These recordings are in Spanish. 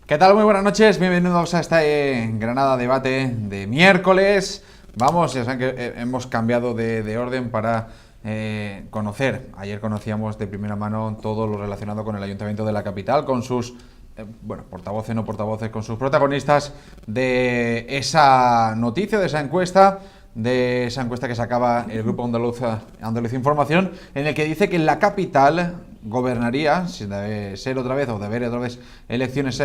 ¿Qué tal? Muy buenas noches, bienvenidos a este Granada Debate de miércoles. Vamos, ya saben que hemos cambiado de orden para conocer. Ayer conocíamos de primera mano todo lo relacionado con el Ayuntamiento de la capital, con sus portavoces, no portavoces, con sus protagonistas de esa noticia, de esa encuesta que sacaba el Grupo Andaluz Información, en el que dice que en la capital gobernaría, si debe ser otra vez o de haber otra vez elecciones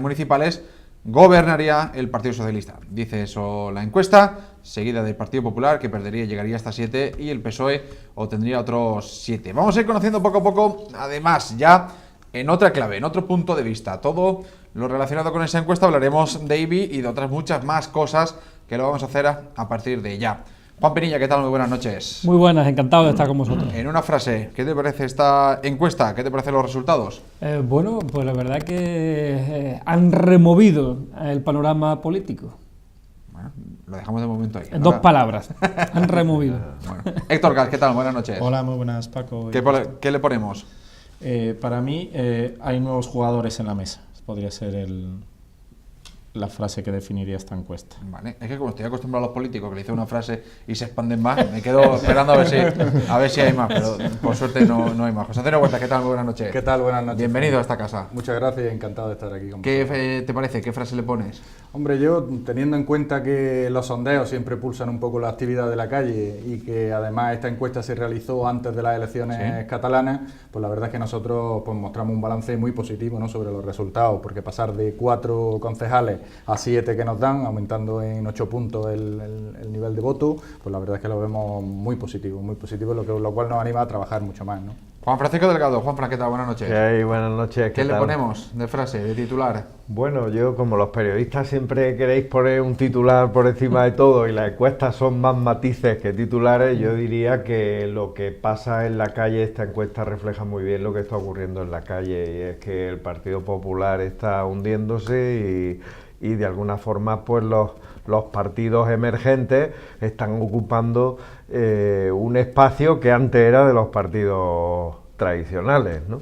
municipales, gobernaría el Partido Socialista. Dice eso la encuesta, seguida del Partido Popular, que perdería y llegaría hasta 7, y el PSOE obtendría otros 7. Vamos a ir conociendo poco a poco, además, ya en otra clave, en otro punto de vista. Todo lo relacionado con esa encuesta hablaremos de IBI y de otras muchas más cosas que lo vamos a hacer a partir de ya. Juan Penilla, ¿qué tal? Muy buenas noches. Muy buenas, encantado de estar con vosotros. En una frase, ¿qué te parece esta encuesta? ¿Qué te parecen los resultados? Bueno, pues la verdad que han removido el panorama político. Bueno, lo dejamos de momento ahí. En dos palabras, han removido. Bueno. Héctor Gas, ¿qué tal? Buenas noches. Hola, muy buenas, Paco. ¿Qué le ponemos? Para mí hay nuevos jugadores en la mesa. Podría ser la frase que definiría esta encuesta. Vale, es que como estoy acostumbrado a los políticos que le dicen una frase y se expanden más, me quedo esperando a ver si hay más, pero por suerte no hay más. José Antonio Huerta, ¿qué tal? Muy buenas noches. ¿Qué tal? Buenas noches. Bienvenido a esta casa. Muchas gracias y encantado de estar aquí con ¿Qué vosotros. te parece? ¿Qué frase le pones? Hombre, yo teniendo en cuenta que los sondeos siempre pulsan un poco la actividad de la calle y que además esta encuesta se realizó antes de las elecciones catalanas, pues la verdad es que nosotros pues mostramos un balance muy positivo, ¿no?, sobre los resultados, porque pasar de 4 concejales a 7 que nos dan, aumentando en 8 puntos el nivel de voto, pues la verdad es que lo vemos muy positivo, lo cual nos anima a trabajar mucho más, ¿no? Juan Francisco Delgado, Juan Fran, ¿qué tal? Buenas noches. Hey, buenas noches. ¿Qué le ponemos de frase, de titular? Bueno, yo como los periodistas siempre queréis poner un titular por encima de todo y las encuestas son más matices que titulares, yo diría que lo que pasa en la calle, esta encuesta refleja muy bien lo que está ocurriendo en la calle, y es que el Partido Popular está hundiéndose y de alguna forma pues los partidos emergentes están ocupando un espacio que antes era de los partidos tradicionales, ¿no?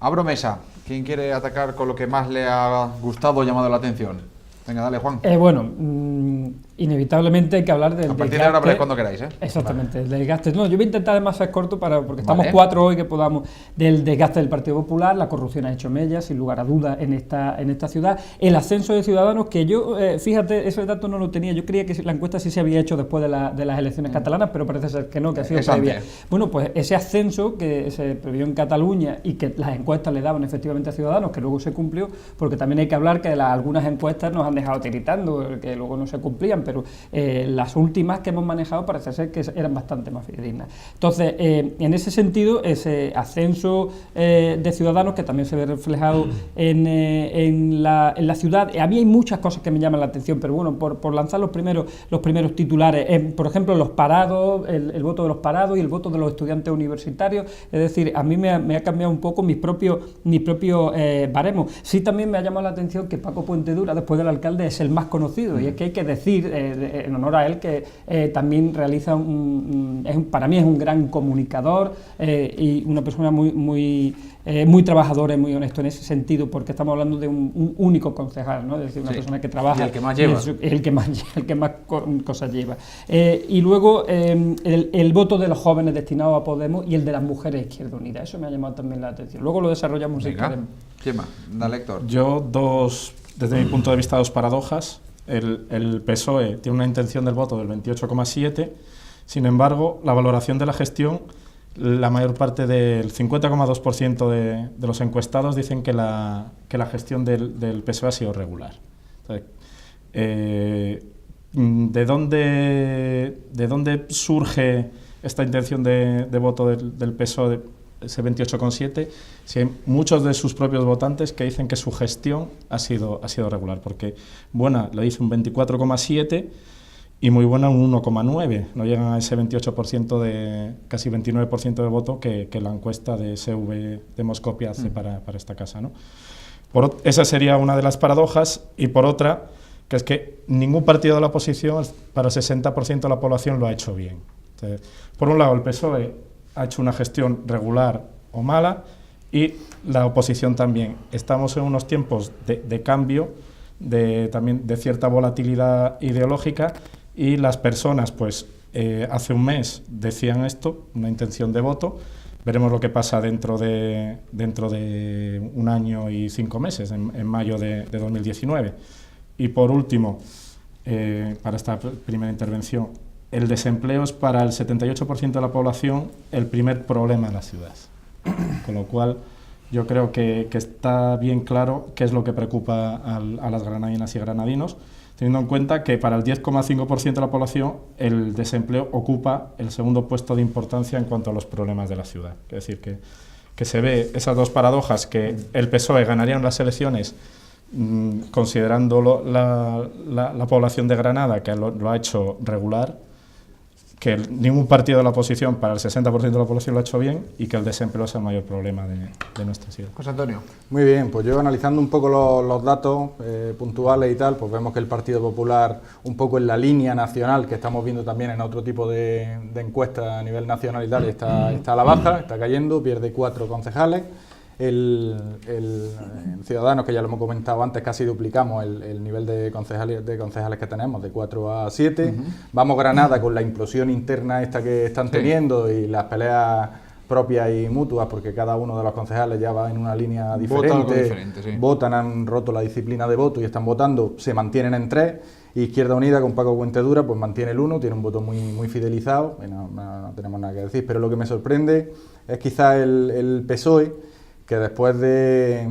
Abro mesa. ¿Quién quiere atacar con lo que más le ha gustado o llamado la atención? Venga, dale, Juan. Inevitablemente hay que hablar del desgaste. A partir de ahora habláis cuando queráis, ¿eh? Exactamente, el desgaste. No, yo voy a intentar además ser corto porque estamos Vale. 4 hoy que podamos. Del desgaste del Partido Popular, la corrupción ha hecho mella, sin lugar a dudas, en esta ciudad. El ascenso de Ciudadanos, que yo, fíjate, ese dato no lo tenía. Yo creía que la encuesta sí se había hecho después de las elecciones catalanas, pero parece ser que no, que ha sido previa. Bueno, pues ese ascenso que se previó en Cataluña y que las encuestas le daban efectivamente a Ciudadanos, que luego se cumplió, porque también hay que hablar que algunas encuestas nos han dejado tiritando, que luego no se cumplían, pero las últimas que hemos manejado parece ser que eran bastante más fidedignas. Entonces, en ese sentido, ese ascenso de Ciudadanos, que también se ve reflejado en la ciudad, a mí hay muchas cosas que me llaman la atención, pero bueno, por lanzar los primeros titulares, por ejemplo, los parados, el voto de los parados y el voto de los estudiantes universitarios, es decir, a mí me ha cambiado un poco mis propios baremos. Sí, también me ha llamado la atención que Paco Puentedura, después del alcalde, es el más conocido, y es que hay que decir, en honor a él, que también realiza para mí es un gran comunicador y una persona muy trabajadora y muy honesto en ese sentido, porque estamos hablando de un único concejal, ¿no? Es decir, una persona que trabaja. Y el que más lleva. El que más cosas lleva. Y luego el voto de los jóvenes destinado a Podemos y el de las mujeres de Izquierda Unida. Eso me ha llamado también la atención. Luego lo desarrollamos si queremos. ¿Quién más? Dale, Héctor. Yo desde mi punto de vista, dos paradojas. El PSOE tiene una intención del voto del 28,7, sin embargo, la valoración de la gestión, la mayor parte del 50,2% de los encuestados dicen que la gestión del PSOE ha sido regular. Entonces, ¿de dónde surge esta intención de voto del PSOE, ese 28,7? Si hay muchos de sus propios votantes que dicen que su gestión ha sido regular, porque buena le dice un 24,7 y muy buena un 1,9, no llegan a ese 28% casi 29% de voto que la encuesta de SV Demoscopia hace para esta casa, ¿no? Esa sería una de las paradojas, y por otra, que es que ningún partido de la oposición para el 60% de la población lo ha hecho bien. Entonces, por un lado, el PSOE ha hecho una gestión regular o mala, y la oposición también. Estamos en unos tiempos de cambio, también de cierta volatilidad ideológica, y las personas, pues hace un mes decían esto, una intención de voto. Veremos lo que pasa dentro de un año y 5 meses, en mayo de 2019. Y por último, para esta primera intervención, el desempleo es para el 78% de la población el primer problema en las ciudades. Con lo cual, yo creo que está bien claro qué es lo que preocupa a las granadinas y granadinos, teniendo en cuenta que para el 10,5% de la población el desempleo ocupa el segundo puesto de importancia en cuanto a los problemas de la ciudad. Es decir, que se ve esas dos paradojas, que el PSOE ganaría en las elecciones considerando la población de Granada, que lo ha hecho regular, que ningún partido de la oposición para el 60% de la población lo ha hecho bien, y que el desempleo es el mayor problema de nuestra ciudad. José Antonio. Muy bien, pues yo analizando un poco los datos puntuales y tal, pues vemos que el Partido Popular, un poco en la línea nacional que estamos viendo también en otro tipo de encuestas a nivel nacional y tal, está a la baja, está cayendo, pierde 4 concejales. El Ciudadanos, que ya lo hemos comentado antes, casi duplicamos el nivel de concejales que tenemos, de 4 a 7. Vamos Granada con la implosión interna esta que están teniendo y las peleas propias y mutuas, porque cada uno de los concejales ya va en una línea diferente, votan, han roto la disciplina de voto y están votando, se mantienen en 3. Izquierda Unida con Paco Puentedura pues mantiene el 1, tiene un voto muy fidelizado, no tenemos nada que decir, pero lo que me sorprende es quizás el PSOE, que después de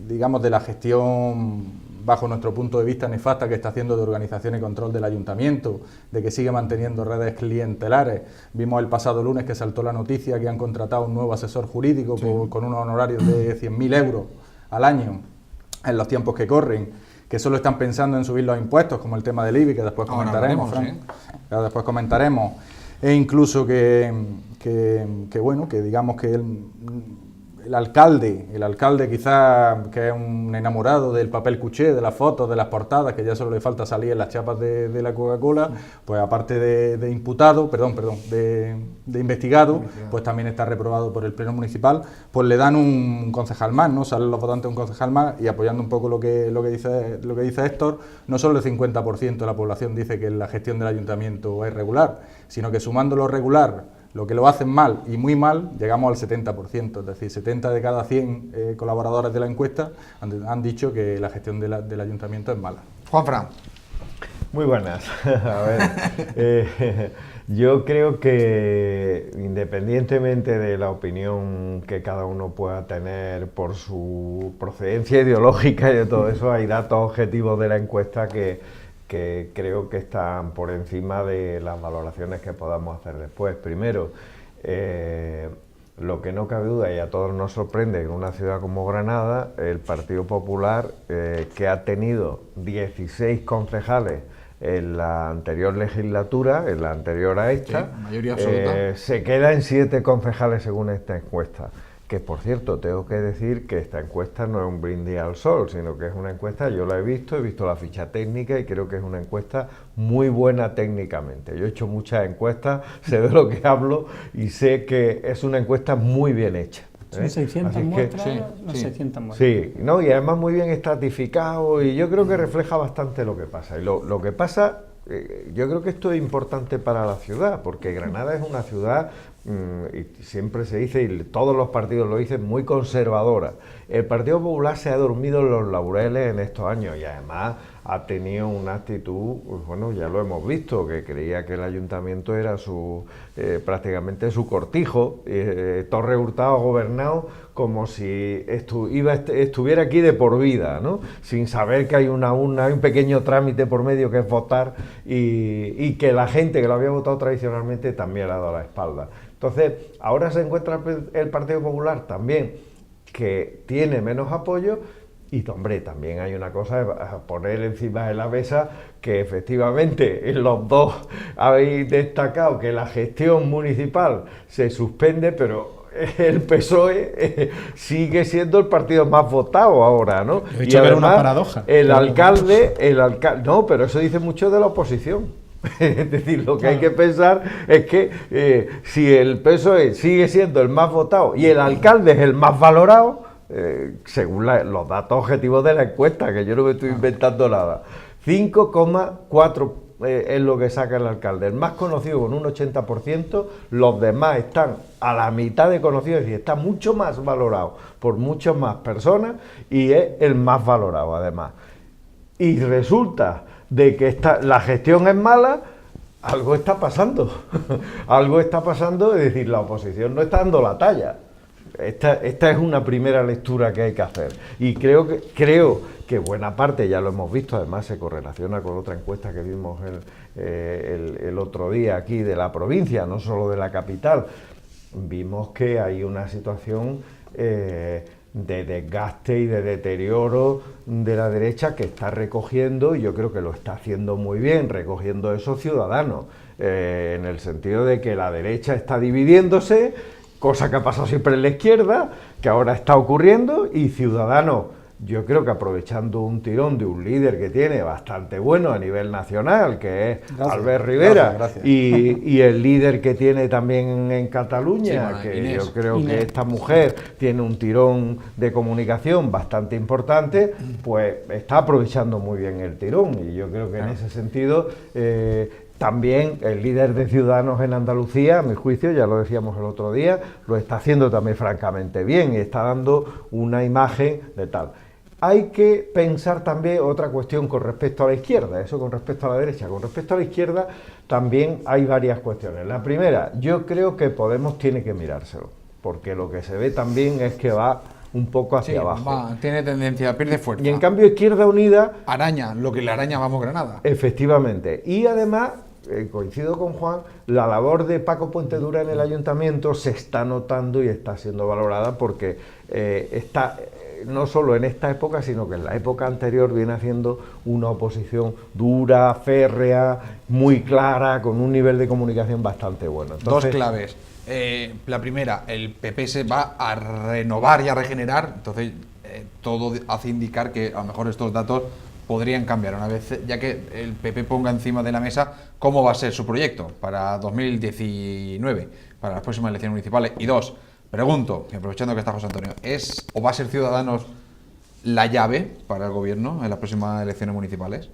la gestión, bajo nuestro punto de vista, nefasta que está haciendo de organización y control del ayuntamiento, de que sigue manteniendo redes clientelares. Vimos el pasado lunes que saltó la noticia que han contratado un nuevo asesor jurídico con unos honorarios de 100.000 euros al año en los tiempos que corren, que solo están pensando en subir los impuestos, como el tema del IBI, que después comentaremos, que después comentaremos, e incluso que digamos que el alcalde quizás, que es un enamorado del papel cuché, de las fotos, de las portadas, que ya solo le falta salir en las chapas de la Coca-Cola, pues aparte de imputado, de investigado, pues también está reprobado por el Pleno Municipal, pues le dan un concejal más, ¿no? Salen los votantes un concejal más, y apoyando un poco lo que dice Héctor, no solo el 50% de la población dice que la gestión del ayuntamiento es regular, sino que sumando lo regular, lo que lo hacen mal y muy mal, llegamos al 70%, es decir, 70 de cada 100 colaboradores de la encuesta han dicho que la gestión del ayuntamiento es mala. Juanfran. Muy buenas. A ver, yo creo que independientemente de la opinión que cada uno pueda tener por su procedencia ideológica y de todo eso, hay datos objetivos de la encuesta que creo que están por encima de las valoraciones que podamos hacer después. Primero, lo que no cabe duda, y a todos nos sorprende, que en una ciudad como Granada, el Partido Popular, que ha tenido 16 concejales en la anterior legislatura, en la anterior a esta, mayoría absoluta, se queda en 7 concejales según esta encuesta. Que, por cierto, tengo que decir que esta encuesta no es un brindis al sol, sino que es una encuesta, yo la he visto la ficha técnica y creo que es una encuesta muy buena técnicamente. Yo he hecho muchas encuestas, sé de lo que hablo y sé que es una encuesta muy bien hecha. Son 600 muestras, 600 muestras. Sí, no, y además muy bien estratificado, y yo creo que refleja bastante lo que pasa. Y lo que pasa, yo creo que esto es importante para la ciudad, porque Granada es una ciudad, y siempre se dice, y todos los partidos lo dicen, muy conservadora. El Partido Popular se ha dormido en los laureles en estos años, y además ha tenido una actitud, pues bueno, ya lo hemos visto, que creía que el ayuntamiento era prácticamente su cortijo. Torre Hurtado ha gobernado como si estuviera aquí de por vida, ¿no? Sin saber que hay un pequeño trámite por medio que es votar, y que la gente que lo había votado tradicionalmente también le ha dado la espalda. Entonces, ahora se encuentra el Partido Popular también, que tiene menos apoyo. Y, hombre, también hay una cosa, a poner encima de la mesa, que efectivamente en los dos habéis destacado que la gestión municipal se suspende, pero el PSOE sigue siendo el partido más votado ahora, ¿no? He dicho que era una paradoja. El alcalde, no, pero eso dice mucho de la oposición. Es decir, lo que hay que pensar es que si el PSOE sigue siendo el más votado y el alcalde es el más valorado, según los datos objetivos de la encuesta, que yo no me estoy inventando nada, 5,4 es lo que saca el alcalde, el más conocido con un 80%, los demás están a la mitad de conocidos, es decir, está mucho más valorado por muchas más personas y es el más valorado además. Y resulta de que la gestión es mala, algo está pasando, algo está pasando, es decir, la oposición no está dando la talla. Esta es una primera lectura que hay que hacer y creo que buena parte, ya lo hemos visto, además se correlaciona con otra encuesta que vimos el otro día aquí de la provincia, no solo de la capital. Vimos que hay una situación de desgaste y de deterioro de la derecha que está recogiendo, y yo creo que lo está haciendo muy bien, recogiendo esos ciudadanos, en el sentido de que la derecha está dividiéndose, cosa que ha pasado siempre en la izquierda, que ahora está ocurriendo, y Ciudadanos, yo creo que aprovechando un tirón de un líder que tiene bastante bueno a nivel nacional, que es Albert Rivera, gracias. Y el líder que tiene también en Cataluña, sí, que Inés. yo creo que esta mujer tiene un tirón de comunicación bastante importante, pues está aprovechando muy bien el tirón, y yo creo que en ese sentido también el líder de Ciudadanos en Andalucía, a mi juicio, ya lo decíamos el otro día, lo está haciendo también francamente bien y está dando una imagen de tal. Hay que pensar también otra cuestión con respecto a la izquierda, eso con respecto a la derecha. Con respecto a la izquierda también hay varias cuestiones. La primera, yo creo que Podemos tiene que mirárselo, porque lo que se ve también es que va un poco hacia abajo. Tiene tendencia, pierde fuerza. Y en cambio Izquierda Unida... Araña, lo que le araña Vamos Granada. Efectivamente. Y además, coincido con Juan, la labor de Paco Puentedura en el ayuntamiento se está notando y está siendo valorada porque está... no solo en esta época, sino que en la época anterior viene haciendo una oposición dura, férrea, muy clara, con un nivel de comunicación bastante bueno. Entonces, dos claves. La primera, el PP se va a renovar y a regenerar, entonces todo hace indicar que a lo mejor estos datos podrían cambiar una vez, ya que el PP ponga encima de la mesa cómo va a ser su proyecto para 2019, para las próximas elecciones municipales. Y dos, pregunto, aprovechando que está José Antonio, ¿es o va a ser Ciudadanos la llave para el gobierno en las próximas elecciones municipales?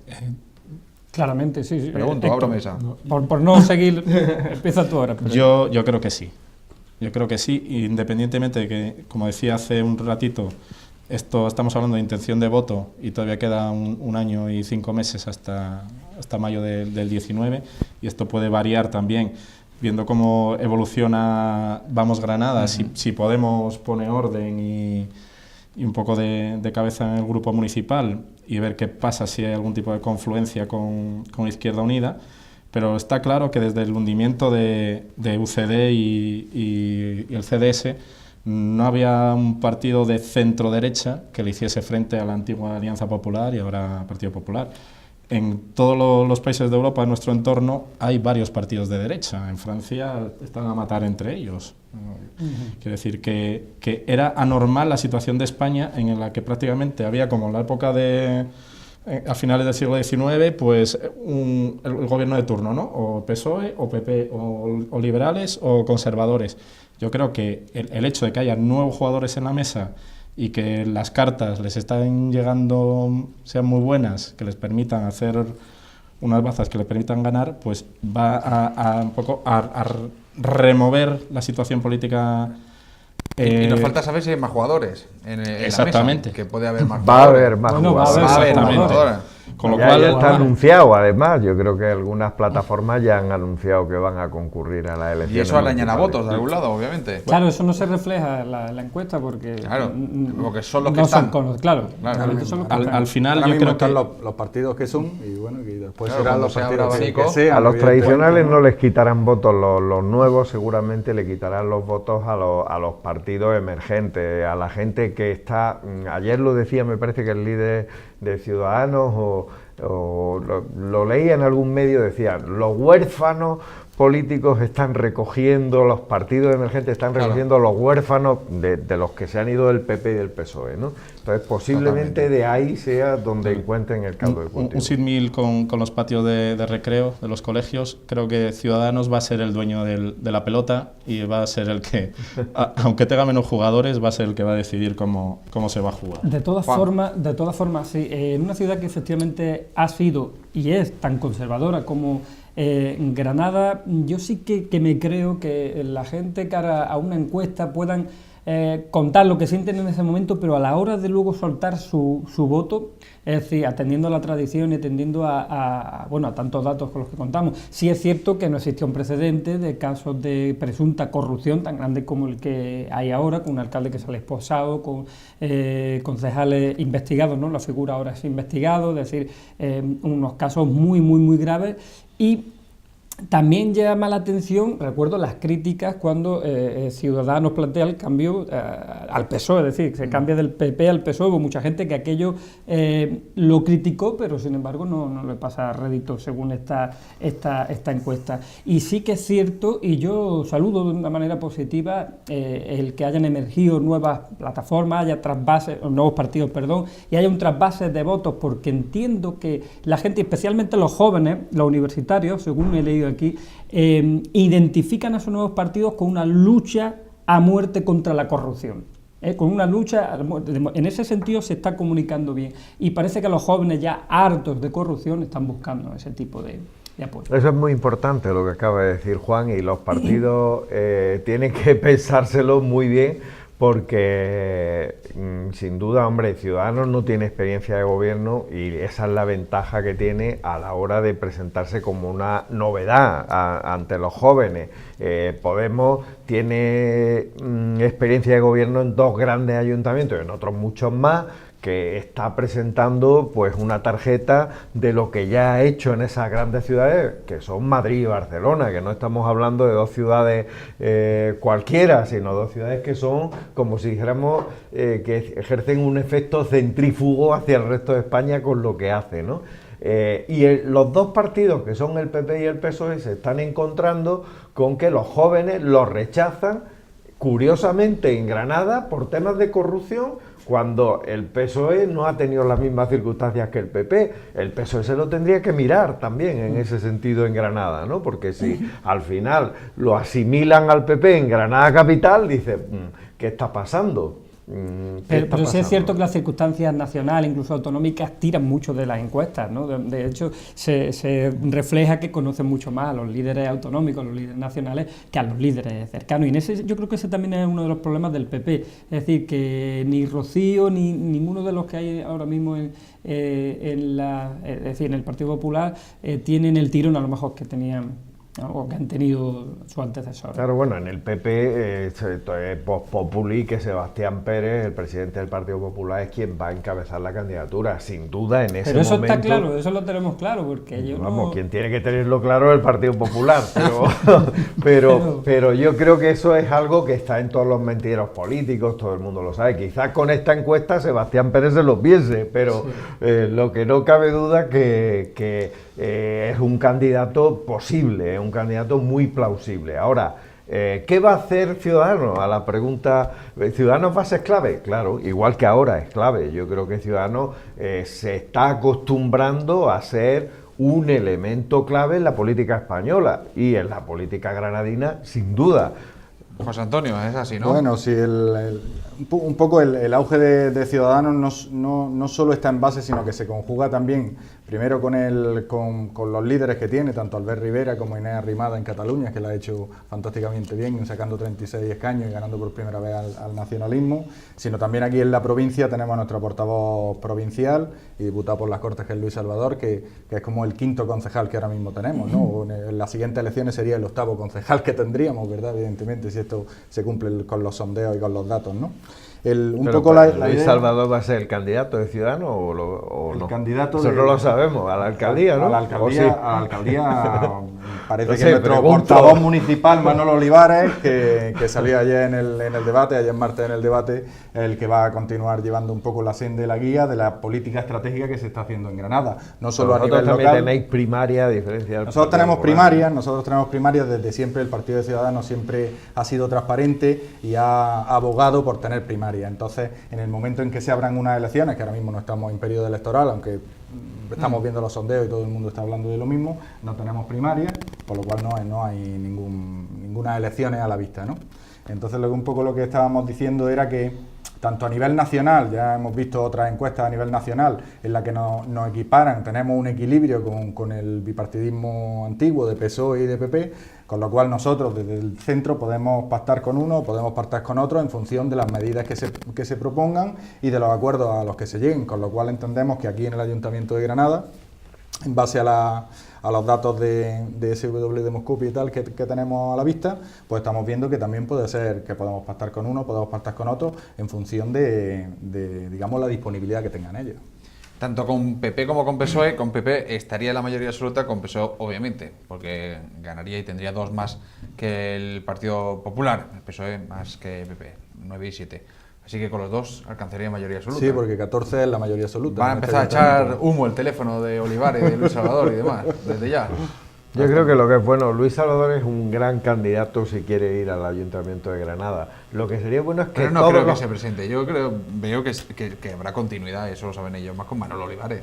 Claramente, sí. Pregunto, Héctor, abro mesa. Por no seguir, empieza tú ahora. Yo creo que sí. Yo creo que sí, independientemente de que, como decía hace un ratito, estamos hablando de intención de voto y todavía queda un año y 5 meses hasta mayo del 19, y esto puede variar también, viendo cómo evoluciona Vamos Granada, si Podemos pone orden y un poco de cabeza en el grupo municipal y ver qué pasa si hay algún tipo de confluencia con Izquierda Unida, pero está claro que desde el hundimiento de UCD y el CDS no había un partido de centro-derecha que le hiciese frente a la antigua Alianza Popular y ahora Partido Popular. En todos los países de Europa, en nuestro entorno, hay varios partidos de derecha. En Francia están a matar entre ellos. Quiero decir que era anormal la situación de España, en la que prácticamente había, como en la época a finales del siglo XIX, pues el gobierno de turno, ¿no? O PSOE, o PP, o liberales, o conservadores. Yo creo que el hecho de que haya nuevos jugadores en la mesa y que las cartas les están llegando, sean muy buenas, que les permitan hacer unas bazas que les permitan ganar, pues va un poco a remover la situación política. Y nos falta saber si hay más jugadores en exactamente. la mesa, que puede haber más va a jugadores. haber más Bueno, jugadores. Va a haber más Exactamente. jugadores. Con lo Ya cual, está anunciado, además. Yo creo que algunas plataformas ya han anunciado que van a concurrir a las elecciones. Y eso arañará municipales. votos de algún lado, obviamente. Claro, eso no se refleja en la encuesta porque... Claro, porque son los que no están. Son con los, claro, Claro, realmente son los que al están. final Ahora yo mismo creo están que... los partidos que son y bueno, y después Claro, serán cuando los se abra partidos que abanico, sean. A los evidentemente, tradicionales ¿no? no les quitarán votos, los nuevos seguramente le quitarán los votos a los partidos emergentes, a la gente que está, ayer lo decía, me parece que el líder de Ciudadanos, lo leí en algún medio, decía, los huérfanos políticos están recogiendo, los partidos emergentes están recogiendo los huérfanos de los que se han ido del PP y del PSOE, ¿no? Entonces, posiblemente de ahí sea donde encuentren el caldo de cultivo. Un símil con los patios de recreo de los colegios. Creo que Ciudadanos va a ser el dueño de la pelota y va a ser el que, aunque tenga menos jugadores, va a ser el que va a decidir cómo se va a jugar. De todas formas, sí, en una ciudad que efectivamente ha sido y es tan conservadora como Granada, yo sí que me creo que la gente cara a una encuesta puedan contar lo que sienten en ese momento, pero a la hora de luego soltar su voto, es decir, atendiendo a la tradición y atendiendo a tantos datos con los que contamos. Sí es cierto que no existía un precedente de casos de presunta corrupción tan grande como el que hay ahora, con un alcalde que sale esposado, con concejales investigados, ¿no? La figura ahora es investigado, es decir, unos casos muy graves. Y también llama la atención, recuerdo las críticas cuando Ciudadanos plantea el cambio al PSOE, es decir, se cambia del PP al PSOE, hubo mucha gente que aquello lo criticó, pero sin embargo no le pasa rédito según esta encuesta. Y sí que es cierto, y yo saludo de una manera positiva el que hayan emergido nuevas plataformas, haya nuevos partidos, y haya un trasvase de votos, porque entiendo que la gente, especialmente los jóvenes, los universitarios, según he leído aquí, identifican a esos nuevos partidos con una lucha a muerte contra la corrupción. Con una lucha, en ese sentido se está comunicando bien, y parece que los jóvenes ya hartos de corrupción están buscando ese tipo de apoyo. Eso es muy importante lo que acaba de decir Juan, y los partidos tienen que pensárselo muy bien, porque sin duda, hombre, Ciudadanos no tiene experiencia de gobierno y esa es la ventaja que tiene a la hora de presentarse como una novedad ante los jóvenes. Podemos tiene experiencia de gobierno en 2 grandes ayuntamientos y en otros muchos más, que está presentando pues una tarjeta de lo que ya ha hecho en esas grandes ciudades, que son Madrid y Barcelona, que no estamos hablando de 2 ciudades cualquiera, sino 2 ciudades que son, como si dijéramos, que ejercen un efecto centrífugo hacia el resto de España con lo que hace, ¿no? Los 2 partidos, que son el PP y el PSOE, se están encontrando con que los jóvenes los rechazan, curiosamente en Granada, por temas de corrupción, cuando el PSOE no ha tenido las mismas circunstancias que el PP. El PSOE se lo tendría que mirar también en ese sentido en Granada, ¿no? Porque si al final lo asimilan al PP en Granada capital, dice, ¿qué está pasando? Pero sí es cierto que las circunstancias nacionales, incluso autonómicas, tiran mucho de las encuestas, ¿no? De hecho, se refleja que conocen mucho más a los líderes autonómicos, a los líderes nacionales, que a los líderes cercanos. Y yo creo que ese también es uno de los problemas del PP. Es decir, que ni Rocío ni ninguno de los que hay ahora mismo en el Partido Popular tienen el tirón a lo mejor que tenían, o que han tenido su antecesor. Claro, bueno, en el PP es post-populi que Sebastián Pérez, el presidente del Partido Popular, es quien va a encabezar la candidatura, sin duda en ese momento. Pero eso está claro, eso lo tenemos claro, porque yo quien tiene que tenerlo claro es el Partido Popular, pero yo creo que eso es algo que está en todos los mentideros políticos, todo el mundo lo sabe. Quizás con esta encuesta Sebastián Pérez se lo piense, pero sí. Lo que no cabe duda que es un candidato posible, es un candidato muy plausible. Ahora, ¿qué va a hacer Ciudadanos? A la pregunta, ¿Ciudadanos va a ser clave? Claro, igual que ahora es clave. Yo creo que Ciudadanos se está acostumbrando a ser un elemento clave en la política española y en la política granadina, sin duda. José Antonio, es así, ¿no? Bueno, sí, un poco el auge de Ciudadanos no solo está en base, sino que se conjuga también, primero con los líderes que tiene, tanto Albert Rivera como Inés Arrimada en Cataluña, que la ha hecho fantásticamente bien, sacando 36 escaños y ganando por primera vez al nacionalismo, sino también aquí en la provincia tenemos a nuestro portavoz provincial y diputado por las Cortes, que es Luis Salvador, que es como el 5º concejal que ahora mismo tenemos, ¿no? En las siguientes elecciones sería el 8º concejal que tendríamos, ¿verdad? Evidentemente, si esto se cumple con los sondeos y con los datos, ¿no? ¿Luis Salvador va a ser el candidato de Ciudadanos o no? El candidato eso no lo sabemos, a la alcaldía, ¿no? A la alcaldía parece No que sé, nuestro pregunto. portavoz municipal, Manolo Olivares, que salió ayer en el debate, ayer martes en el debate, es el que va a continuar llevando un poco la senda de la guía de la política estratégica que se está haciendo en Granada, no solo a Vosotros nivel también local. tenéis primaria, a diferencia del Nosotros Partido tenemos primarias desde siempre. El Partido de Ciudadanos siempre ha sido transparente y ha abogado por tener primaria. Entonces, en el momento en que se abran unas elecciones, que ahora mismo no estamos en periodo electoral, aunque estamos viendo los sondeos y todo el mundo está hablando de lo mismo, no tenemos primaria, por lo cual no hay ninguna elecciones a la vista, ¿no? Entonces, un poco lo que estábamos diciendo era que tanto a nivel nacional, ya hemos visto otras encuestas a nivel nacional en las que nos equiparan, tenemos un equilibrio con el bipartidismo antiguo de PSOE y de PP, con lo cual nosotros desde el centro podemos pactar con uno, podemos pactar con otro en función de las medidas que se propongan y de los acuerdos a los que se lleguen, con lo cual entendemos que aquí en el Ayuntamiento de Granada, en base a los datos de SW Demoscopy y tal que tenemos a la vista, pues estamos viendo que también puede ser que podemos pactar con uno, podemos pactar con otro, en función de digamos, la disponibilidad que tengan ellos. Tanto con PP como con PSOE, con PP estaría la mayoría absoluta, con PSOE obviamente, porque ganaría y tendría 2 más que el Partido Popular, el PSOE más que PP, 9 y 7. Así que con los dos alcanzaría mayoría absoluta. Sí, porque 14 es la mayoría absoluta. Va a empezar a echar humo el teléfono de Olivares, de Luis Salvador y demás, desde ya. Yo creo que lo que es bueno, Luis Salvador es un gran candidato si quiere ir al Ayuntamiento de Granada. Lo que sería bueno es que Pero no todos creo que los- se presente. Yo veo que habrá continuidad, eso lo saben ellos, más con Manolo Olivares.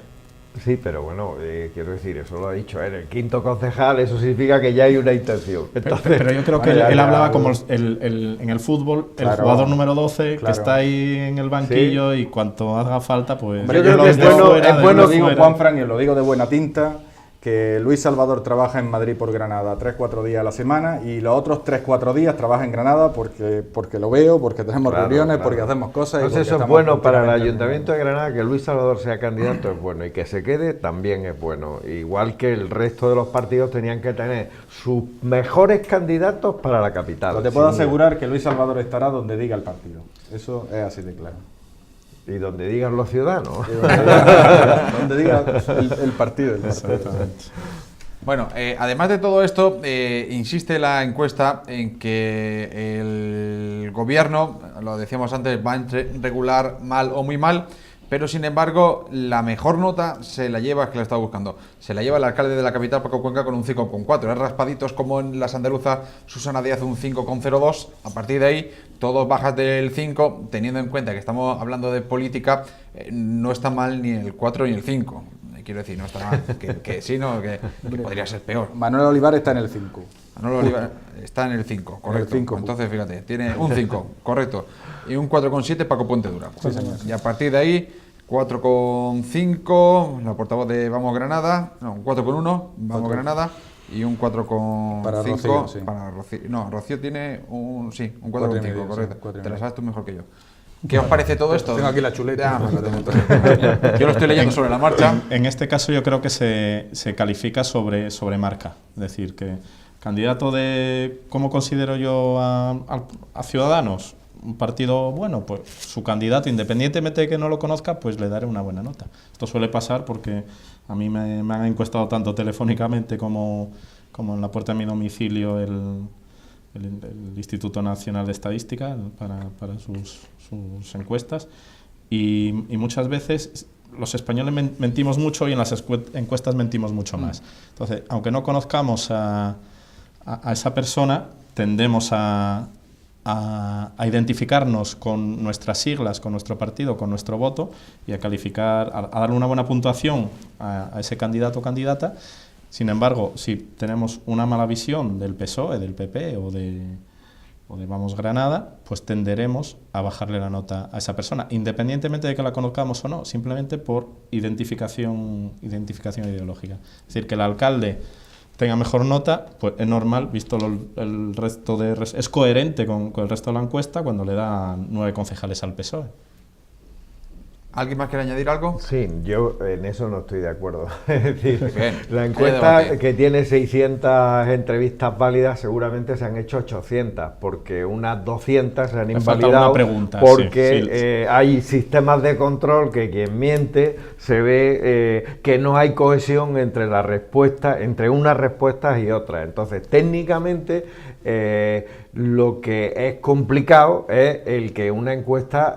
Sí, pero bueno, quiero decir, eso lo ha dicho él, el quinto concejal, eso significa que ya hay una intención. Entonces, Pero yo creo que Bueno, ya, él ya, hablaba ya. como en el fútbol, el Claro, jugador número 12 que claro. está ahí en el banquillo y cuanto haga falta, pues... Hombre, Yo creo los que es de bueno- fuera, es de bueno- los Lo digo, fuera. Juanfran, y os lo digo de buena tinta, que Luis Salvador trabaja en Madrid por Granada 3-4 días a la semana y los otros 3-4 días trabaja en Granada porque lo veo, porque tenemos Claro, reuniones, claro. porque hacemos cosas. y Entonces porque eso es estamos bueno para el continuamente en Ayuntamiento de Granada, que Luis Salvador sea candidato es bueno y que se quede también es bueno. Igual que el resto de los partidos tenían que tener sus mejores candidatos para la capital. Pero te puedo sin duda. asegurar que Luis Salvador estará donde diga el partido. Eso es así de claro. Y donde digan los ciudadanos. Donde diga el partido. Exactamente. Bueno, además de todo esto, insiste la encuesta en que el gobierno, lo decíamos antes, va a regular mal o muy mal, pero sin embargo la mejor nota se la lleva, es que la estaba buscando, se la lleva el alcalde de la capital, Paco Cuenca, con un 5,4. Es raspaditos como en las andaluzas, Susana Díaz un 5,02. A partir de ahí, todos bajas del 5, teniendo en cuenta que estamos hablando de política, no está mal ni el 4 ni el 5. Quiero decir, no está mal, que sí, no, que podría ser peor. Manuel Olivares está en el 5. Manolo Olivares está en el 5, correcto. 5. Entonces, fíjate, tiene un 5, correcto. Y un 4,7 Paco Puente Dura. Sí, señor. Y a partir de ahí, 4,5, la portavoz de Vamos Granada, no, un 4,1, Vamos Granada, y un 4,5 Para Rocío, sí. para Rocío. No, Rocío tiene un 4,5, 4,5, correcto. sí, 4,5. Te la sabes tú mejor que yo. ¿Qué os parece todo esto? Tengo aquí la chuleta. Ya, yo lo estoy leyendo sobre la marcha. En este caso yo creo que se califica sobre marca. Es decir, que candidato de, ¿cómo considero yo a Ciudadanos? Un partido bueno, pues su candidato, independientemente de que no lo conozca, pues le daré una buena nota. Esto suele pasar porque a mí me han encuestado tanto telefónicamente como en la puerta de mi domicilio el Instituto Nacional de Estadística para sus encuestas y muchas veces los españoles mentimos mucho y en las encuestas mentimos mucho más. Entonces, aunque no conozcamos a esa persona, tendemos a identificarnos con nuestras siglas, con nuestro partido, con nuestro voto y a calificar, a darle una buena puntuación a ese candidato o candidata. Sin embargo, si tenemos una mala visión del PSOE, del PP o de Vamos Granada, pues tenderemos a bajarle la nota a esa persona, independientemente de que la conozcamos o no, simplemente por identificación ideológica. Es decir, que el alcalde tenga mejor nota, pues es normal, visto el resto es coherente con el resto de la encuesta cuando le da 9 concejales al PSOE. ¿Alguien más quiere añadir algo? Sí, yo en eso no estoy de acuerdo. Es decir, Bien, la hay encuesta debate. que tiene 600 entrevistas válidas seguramente se han hecho 800, porque unas 200 se han Me falta invalidado una pregunta, porque sí. hay sistemas de control que quien miente se ve que no hay cohesión entre las respuestas, entre unas respuestas y otras. Entonces, técnicamente, lo que es complicado es el que una encuesta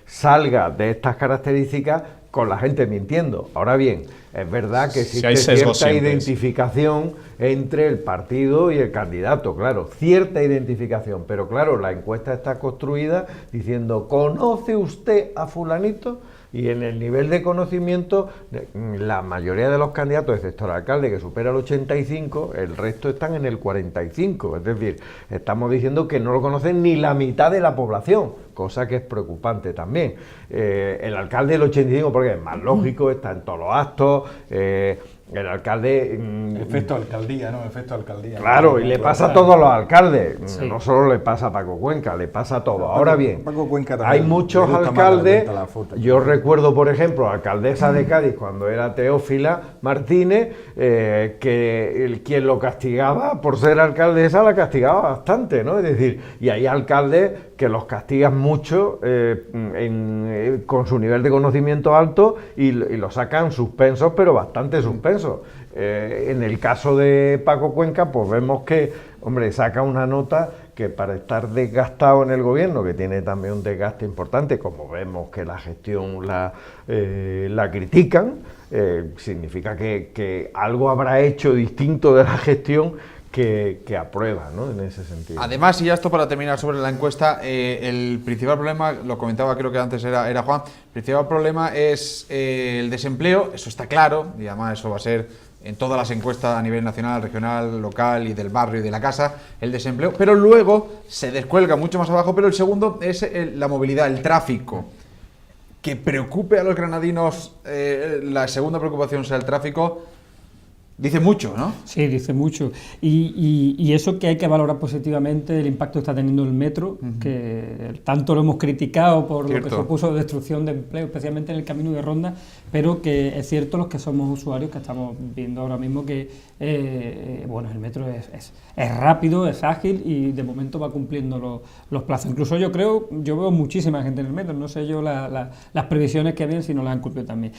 salga de estas características con la gente mintiendo. Ahora bien, es verdad que Si existe hay sesgos cierta siempre. identificación entre el partido y el candidato, claro, cierta identificación, pero claro, la encuesta está construida diciendo, ¿conoce usted a fulanito? Y en el nivel de conocimiento, la mayoría de los candidatos, excepto el alcalde, que supera el 85, el resto están en el 45. Es decir, estamos diciendo que no lo conocen ni la mitad de la población, cosa que es preocupante también. El alcalde del 85, porque es más lógico, está en todos los actos. El alcalde... Efecto alcaldía, ¿no? Efecto alcaldía. Claro, y le pasa a todos los alcaldes, Sí. no solo le pasa a Paco Cuenca, le pasa a todos. Ahora bien, Paco Cuenca también hay muchos le gusta más darle alcaldes, vuelta a la foto. yo recuerdo por ejemplo alcaldesa de Cádiz cuando era Teófila Martínez, que quien lo castigaba por ser alcaldesa la castigaba bastante, ¿no? Es decir, y hay alcaldes que los castigan mucho con su nivel de conocimiento alto y lo sacan suspensos, pero bastante suspensos. En el caso de Paco Cuenca, pues vemos que, hombre, saca una nota que para estar desgastado en el gobierno, que tiene también un desgaste importante, como vemos que la gestión la critican, significa que algo habrá hecho distinto de la gestión que aprueba, ¿no? En ese sentido. Además, y ya esto para terminar sobre la encuesta, el principal problema, lo comentaba creo que antes era Juan, el principal problema es el desempleo, eso está claro, y además eso va a ser en todas las encuestas a nivel nacional, regional, local y del barrio y de la casa, el desempleo, pero luego se descuelga mucho más abajo, pero el segundo es la movilidad, el tráfico. Que preocupe a los granadinos, la segunda preocupación sea el tráfico, dice mucho, ¿no? Sí, dice mucho. Y eso que hay que valorar positivamente el impacto que está teniendo el metro, que tanto lo hemos criticado por Cierto. lo que supuso destrucción de empleo, especialmente en el camino de Ronda, pero que es cierto los que somos usuarios que estamos viendo ahora mismo que bueno, el metro es rápido, es ágil y de momento va cumpliendo los plazos. Incluso yo veo muchísima gente en el metro, no sé yo las previsiones que habían si no las han cumplido también.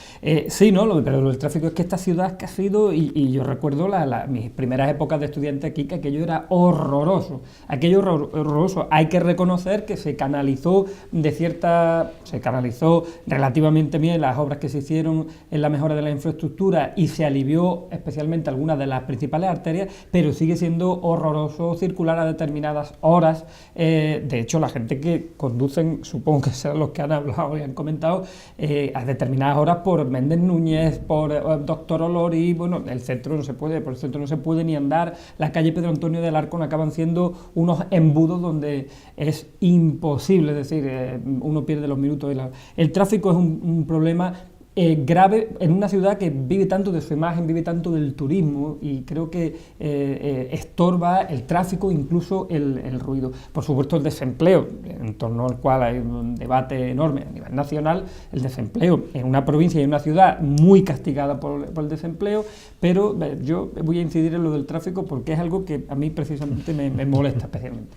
Sí, ¿no? Pero lo del tráfico es que esta ciudad que ha sido, y yo recuerdo mis primeras épocas de estudiante aquí, que aquello era horroroso, horroroso. Hay que reconocer que se canalizó relativamente bien las obras que se hicieron en la mejora de la infraestructura y se alivió especialmente algunas de las principales arterias, pero sigue siendo horroroso circular a determinadas horas. De hecho, la gente que conducen, supongo que serán los que han hablado y han comentado, a determinadas horas por Méndez Núñez, por Doctor Olor y bueno, el centro no se puede ni andar. La calle Pedro Antonio del Arcón acaban siendo unos embudos donde es imposible, es decir, uno pierde los minutos. El tráfico es un problema grave en una ciudad que vive tanto de su imagen, vive tanto del turismo y creo que estorba el tráfico, incluso el ruido. Por supuesto el desempleo, en torno al cual hay un debate enorme a nivel nacional, el desempleo en una provincia y en una ciudad muy castigada por el desempleo, pero yo voy a incidir en lo del tráfico porque es algo que a mí precisamente me molesta especialmente.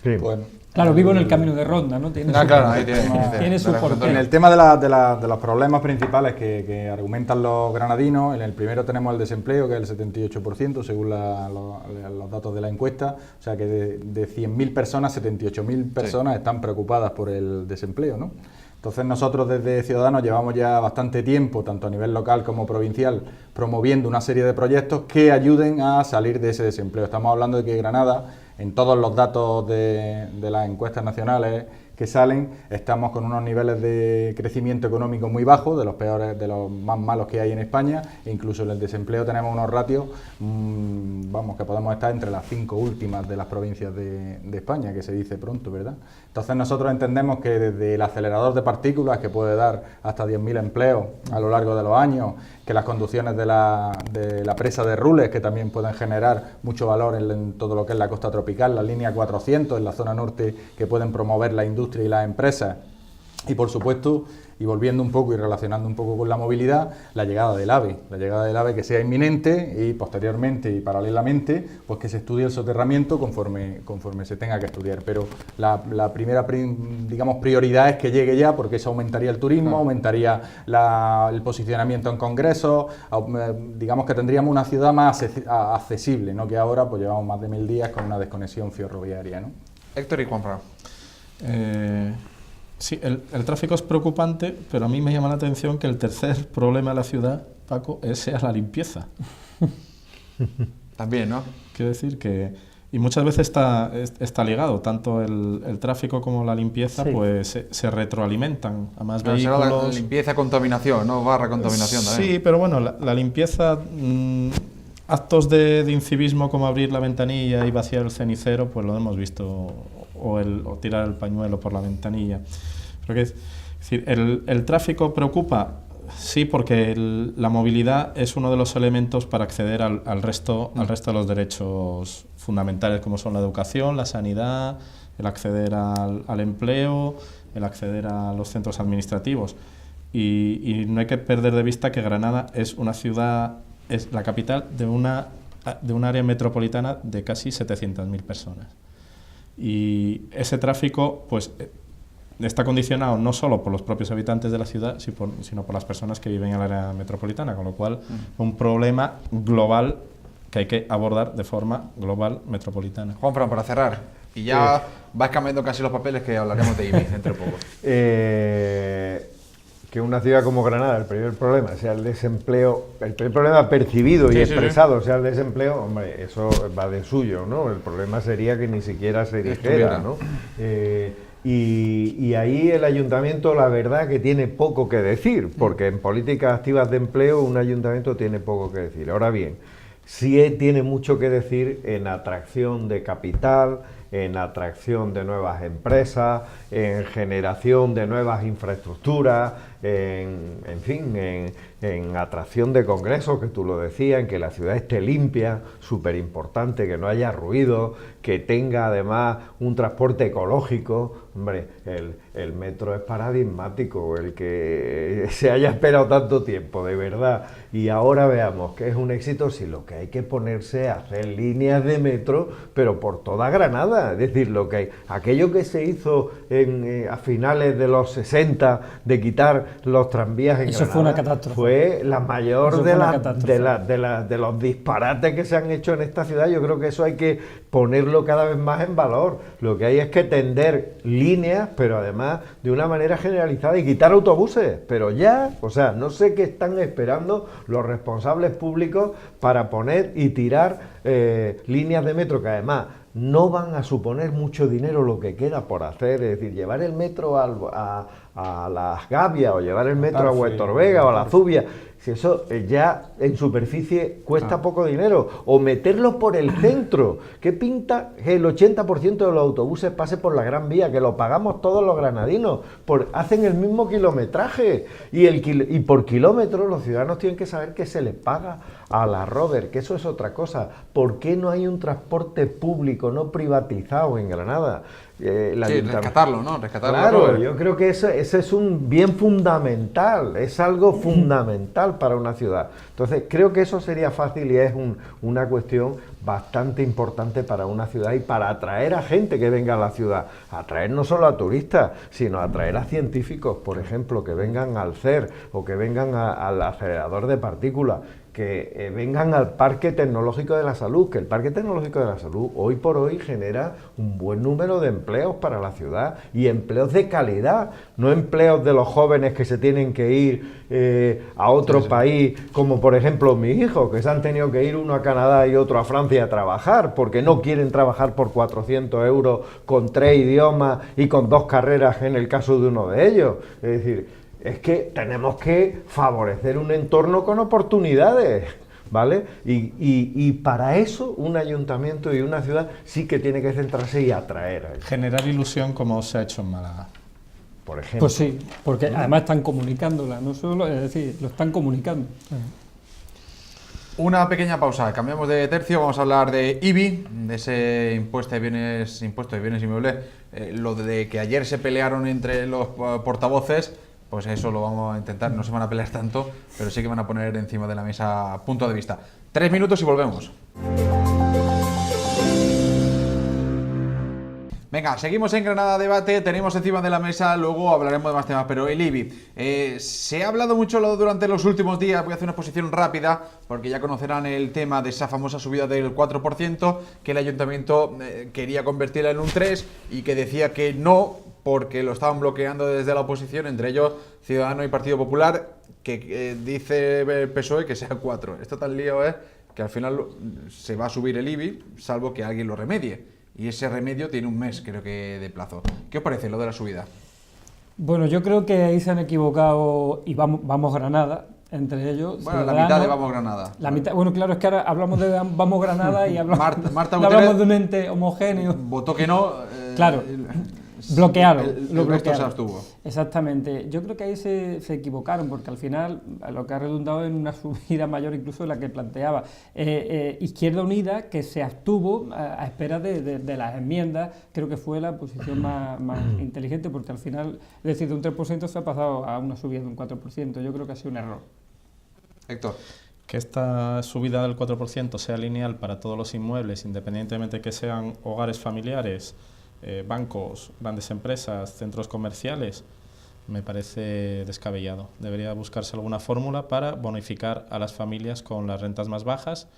Sí. Bueno, Claro, vivo en el camino de Ronda, ¿no? Tiene Claro, ahí tiene su porqué. en el tema de los problemas principales que argumentan los granadinos, en el primero tenemos el desempleo, que es el 78%, según los datos de la encuesta. O sea que de 100.000 personas, 78.000 personas están preocupadas por el desempleo, ¿no? Entonces nosotros desde Ciudadanos llevamos ya bastante tiempo, tanto a nivel local como provincial, promoviendo una serie de proyectos que ayuden a salir de ese desempleo. Estamos hablando de que Granada, en todos los datos de las encuestas nacionales que salen, estamos con unos niveles de crecimiento económico muy bajos, de los peores, de los más malos que hay en España, e incluso en el desempleo tenemos unos ratios, que podemos estar entre las 5 últimas de las provincias de España, que se dice pronto, ¿verdad? Entonces nosotros entendemos que desde el acelerador de partículas, que puede dar hasta 10.000 empleos a lo largo de los años, que las conducciones de la presa de Rules, que también pueden generar mucho valor en todo lo que es la costa tropical, la línea 400 en la zona norte, que pueden promover la industria y las empresas, Y por supuesto, y volviendo un poco y relacionando un poco con la movilidad, la llegada del AVE que sea inminente y posteriormente y paralelamente, pues que se estudie el soterramiento conforme se tenga que estudiar. Pero la primera, digamos, prioridad es que llegue ya, porque eso aumentaría el turismo, aumentaría el posicionamiento en congresos, digamos que tendríamos una ciudad más accesible, ¿no? Que ahora pues llevamos más de 1000 días con una desconexión ferroviaria, ¿no? Héctor y Juanfran. Sí, el tráfico es preocupante, pero a mí me llama la atención que el tercer problema de la ciudad, Paco, sea la limpieza. También, ¿no? Quiero decir que... Y muchas veces está ligado, tanto el tráfico como la limpieza, Sí. pues se retroalimentan a más Pero será vehículos. la limpieza, contaminación, ¿no? Barra contaminación también. Sí, pero bueno, la limpieza, actos de incivismo como abrir la ventanilla y vaciar el cenicero, pues lo hemos visto, o tirar el pañuelo por la ventanilla. Pero es decir, el tráfico preocupa, sí, porque la movilidad es uno de los elementos para acceder al resto de los derechos fundamentales, como son la educación, la sanidad, el acceder al empleo, el acceder a los centros administrativos. Y no hay que perder de vista que Granada es una ciudad, es la capital de un área metropolitana de casi 700.000 personas. Y ese tráfico, pues, está condicionado no solo por los propios habitantes de la ciudad, sino por las personas que viven en el área metropolitana, con lo cual un problema global que hay que abordar de forma global metropolitana. Juanfran, para cerrar, y ya vas cambiando casi los papeles, que hablaremos de IBI dentro de poco. Que una ciudad como Granada, el primer problema sea el desempleo, el primer problema percibido y expresado sea el desempleo, hombre, eso va de suyo, ¿no? El problema sería que ni siquiera se dijera, ¿no? Y ahí el ayuntamiento, la verdad, que tiene poco que decir, porque en políticas activas de empleo un ayuntamiento tiene poco que decir. Ahora bien, sí tiene mucho que decir en atracción de capital, en atracción de nuevas empresas, en generación de nuevas infraestructuras, en fin, en atracción de congresos, que tú lo decías, en que la ciudad esté limpia, súper importante, que no haya ruido, que tenga además un transporte ecológico. Hombre, el metro es paradigmático, el que se haya esperado tanto tiempo, de verdad, y ahora veamos que es un éxito, si lo que hay que ponerse a hacer líneas de metro, pero por toda Granada, es decir, aquello que se hizo a finales de los 60 de quitar los tranvías en Eso Granada, fue una catástrofe. fue la mayor Eso fue una catástrofe. de los disparates que se han hecho en esta ciudad. Yo creo que eso hay que ponerlo cada vez más en valor. Lo que hay es que tender líneas, pero además de una manera generalizada, y quitar autobuses, pero ya, o sea, no sé qué están esperando los responsables públicos para poner y tirar líneas de metro, que además no van a suponer mucho dinero lo que queda por hacer, es decir, llevar el metro a Las Gavias o llevar el metro a Huertor Vega o a la Zubia, si eso ya en superficie cuesta poco dinero, o meterlo por el centro. ¿Qué pinta que el 80% de los autobuses pase por la Gran Vía, que lo pagamos todos los granadinos, hacen el mismo kilometraje, y por kilómetro los ciudadanos tienen que saber que se les paga a la Roder, que eso es otra cosa? ¿Por qué no hay un transporte público no privatizado en Granada? Sí, rescatarlo, ¿no? Rescatarlo. Claro, yo creo que ese es un bien fundamental, es algo fundamental para una ciudad. Entonces, creo que eso sería fácil y es una cuestión bastante importante para una ciudad y para atraer a gente que venga a la ciudad. Atraer no solo a turistas, sino atraer a científicos, por ejemplo, que vengan al CER o que vengan al acelerador de partículas, que vengan al Parque Tecnológico de la Salud, que el Parque Tecnológico de la Salud hoy por hoy genera un buen número de empleos para la ciudad, y empleos de calidad, no empleos de los jóvenes que se tienen que ir a otro país, como por ejemplo mis hijos, que se han tenido que ir uno a Canadá y otro a Francia a trabajar, porque no quieren trabajar por 400 euros con 3 idiomas y con 2 carreras en el caso de uno de ellos. Es decir, es que tenemos que favorecer un entorno con oportunidades, ¿vale? Y para eso un ayuntamiento y una ciudad sí que tiene que centrarse y atraer. Generar ilusión, como se ha hecho en Málaga. Por ejemplo. Pues sí, porque además están comunicándola, no solo, es decir, lo están comunicando. Una pequeña pausa, cambiamos de tercio, vamos a hablar de IBI, de ese impuesto de bienes inmuebles lo de que ayer se pelearon entre los portavoces, pues eso lo vamos a intentar, no se van a pelear tanto, pero sí que van a poner encima de la mesa punto de vista. 3 minutos y volvemos. Venga, seguimos en Granada Debate, tenemos encima de la mesa, luego hablaremos de más temas, pero el IBI. Se ha hablado mucho durante los últimos días, voy a hacer una exposición rápida, porque ya conocerán el tema de esa famosa subida del 4%, que el ayuntamiento quería convertirla en un 3% y que decía que no, porque lo estaban bloqueando desde la oposición, entre ellos Ciudadanos y Partido Popular, que dice el PSOE que sea 4%. Esto tan lío es que al final se va a subir el IBI, salvo que alguien lo remedie. Y ese remedio tiene un mes, creo que, de plazo. ¿Qué os parece lo de la subida? Bueno, yo creo que ahí se han equivocado y vamos Granada, entre ellos. Bueno, la mitad de Vamos Granada. La mitad, bueno, claro, es que ahora hablamos de Vamos Granada y hablamos, Marta no hablamos de un ente homogéneo. Votó que no. Claro. Bloquearon. El resto se abstuvo. Exactamente. Yo creo que ahí se equivocaron, porque al final lo que ha redundado en una subida mayor incluso de la que planteaba. Izquierda Unida, que se abstuvo a espera de las enmiendas, creo que fue la posición más inteligente, porque al final, es decir, de un 3% se ha pasado a una subida de un 4%. Yo creo que ha sido un error. Héctor. Que esta subida del 4% sea lineal para todos los inmuebles, independientemente que sean hogares familiares, bancos, grandes empresas, centros comerciales, me parece descabellado. Debería buscarse alguna fórmula para bonificar a las familias con las rentas más bajas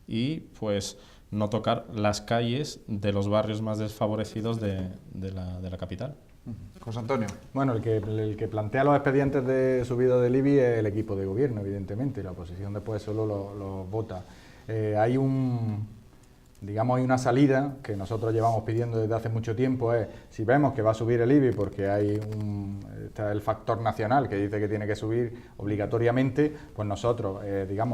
y pues no tocar las calles de los barrios más desfavorecidos de la capital. José Antonio. Bueno, el que plantea los expedientes de subida del IBI es el equipo de gobierno, evidentemente, y la oposición después solo lo vota. Hay hay una salida que nosotros llevamos pidiendo desde hace mucho tiempo, es si vemos que va a subir el IBI porque está el factor nacional que dice que tiene que subir obligatoriamente, pues nosotros,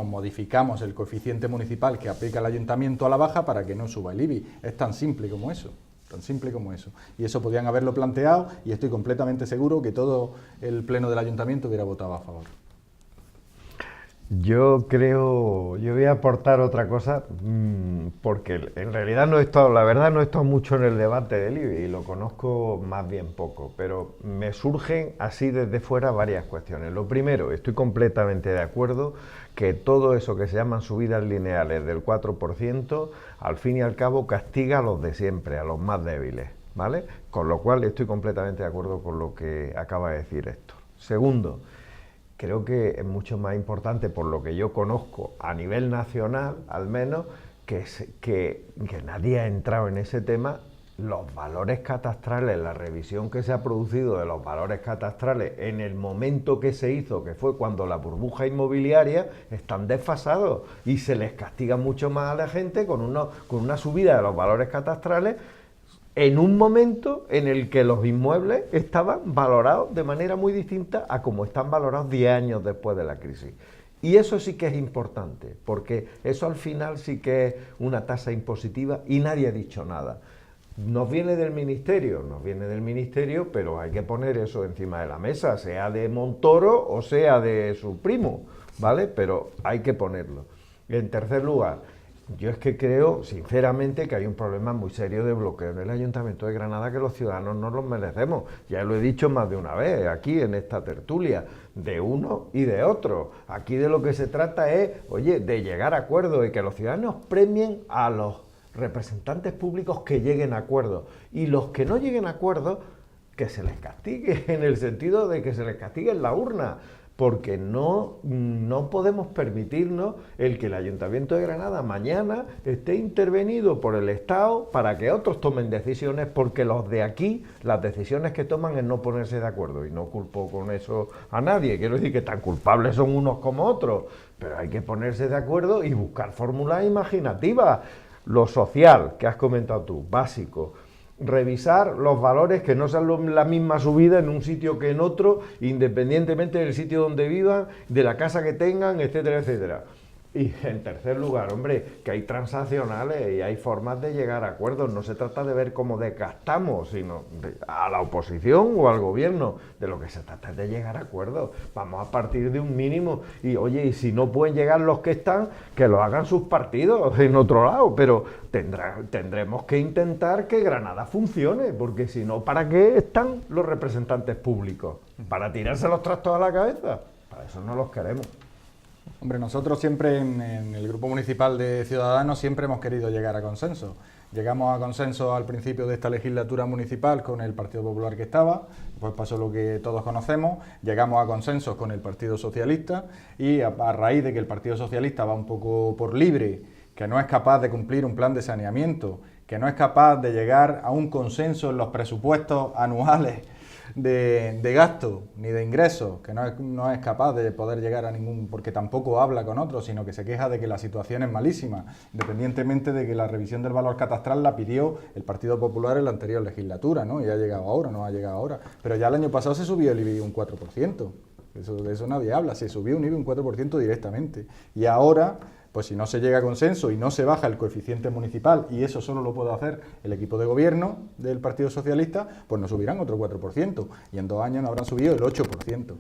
modificamos el coeficiente municipal que aplica el ayuntamiento a la baja para que no suba el IBI. Es tan simple como eso. Tan simple como eso. Y eso podían haberlo planteado y estoy completamente seguro que todo el pleno del ayuntamiento hubiera votado a favor. Yo voy a aportar otra cosa, porque en realidad no he estado mucho en el debate del IBI y lo conozco más bien poco, pero me surgen así desde fuera varias cuestiones. Lo primero, estoy completamente de acuerdo que todo eso que se llaman subidas lineales del 4%, al fin y al cabo castiga a los de siempre, a los más débiles, ¿vale? Con lo cual estoy completamente de acuerdo con lo que acaba de decir Héctor. Segundo, creo que es mucho más importante, por lo que yo conozco a nivel nacional, al menos, que nadie ha entrado en ese tema, los valores catastrales, la revisión que se ha producido de los valores catastrales en el momento que se hizo, que fue cuando la burbuja inmobiliaria, están desfasados y se les castiga mucho más a la gente con una subida de los valores catastrales en un momento en el que los inmuebles estaban valorados de manera muy distinta a como están valorados 10 años después de la crisis. Y eso sí que es importante, porque eso al final sí que es una tasa impositiva y nadie ha dicho nada. Nos viene del ministerio, pero hay que poner eso encima de la mesa, sea de Montoro o sea de su primo, ¿vale? Pero hay que ponerlo. En tercer lugar, yo es que creo, sinceramente, que hay un problema muy serio de bloqueo en el Ayuntamiento de Granada que los ciudadanos no los merecemos. Ya lo he dicho más de una vez aquí en esta tertulia, de uno y de otro. Aquí de lo que se trata es, oye, de llegar a acuerdos y que los ciudadanos premien a los representantes públicos que lleguen a acuerdos. Y los que no lleguen a acuerdos, que se les castigue, en el sentido de que se les castigue en la urna. Porque no podemos permitirnos el que el Ayuntamiento de Granada mañana esté intervenido por el Estado para que otros tomen decisiones, porque los de aquí, las decisiones que toman es no ponerse de acuerdo, y no culpo con eso a nadie, quiero decir que tan culpables son unos como otros, pero hay que ponerse de acuerdo y buscar fórmulas imaginativas. Lo social, que has comentado tú, básico. Revisar los valores, que no sean la misma subida en un sitio que en otro, independientemente del sitio donde vivan, de la casa que tengan, etcétera, etcétera. Y en tercer lugar, hombre, que hay transaccionales y hay formas de llegar a acuerdos. No se trata de ver cómo desgastamos, sino a la oposición o al gobierno. De lo que se trata es de llegar a acuerdos. Vamos a partir de un mínimo. Y oye, y si no pueden llegar los que están, que lo hagan sus partidos en otro lado. Pero tendremos que intentar que Granada funcione, porque si no, ¿para qué están los representantes públicos? ¿Para tirarse los trastos a la cabeza? Para eso no los queremos. Hombre, nosotros siempre en el Grupo Municipal de Ciudadanos siempre hemos querido llegar a consenso. Llegamos a consenso al principio de esta legislatura municipal con el Partido Popular que estaba, después pasó lo que todos conocemos, llegamos a consensos con el Partido Socialista y a raíz de que el Partido Socialista va un poco por libre, que no es capaz de cumplir un plan de saneamiento, que no es capaz de llegar a un consenso en los presupuestos anuales de gasto ni de ingresos, que no es capaz de poder llegar a ningún, porque tampoco habla con otros, sino que se queja de que la situación es malísima, independientemente de que la revisión del valor catastral la pidió el Partido Popular en la anterior legislatura, ¿no? Y ha llegado ahora, no ha llegado ahora. Pero ya el año pasado se subió el IBI un 4%, de eso nadie habla, se subió un IBI un 4% directamente. Y ahora, pues si no se llega a consenso y no se baja el coeficiente municipal, y eso solo lo puede hacer el equipo de gobierno del Partido Socialista, pues nos subirán otro 4%, y en 2 años nos habrán subido el 8%.